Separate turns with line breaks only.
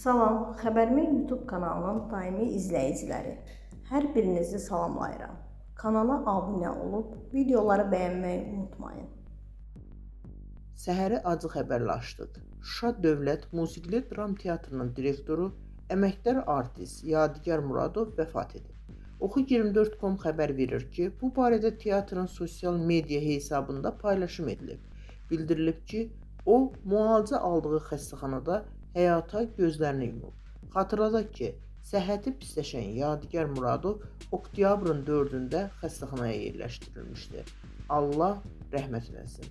Salam, Xəbərmi YouTube kanalının daimi izləyiciləri. Hər birinizi salamlayıram. Kanala abunə olub, videoları bəyənməyi unutmayın.
Səhəri acı xəbərlə açdıq. Şuşa Dövlət Musiqili Dram Teatrının direktoru, əməkdar artist Yadigar Muradov vəfat edib. Oxu24.com xəbər verir ki, bu barədə teatrın sosial media hesabında paylaşım edilib. Bildirilib ki, o, müalicə aldığı xəstəxanada həyata gözlərini yumub. Xatırladaq ki, səhhəti pisləşən Yadigar Muradov oktyabrın 4-də xəstəxanaya yerləşdirilmişdi. Allah rəhmət eləsin.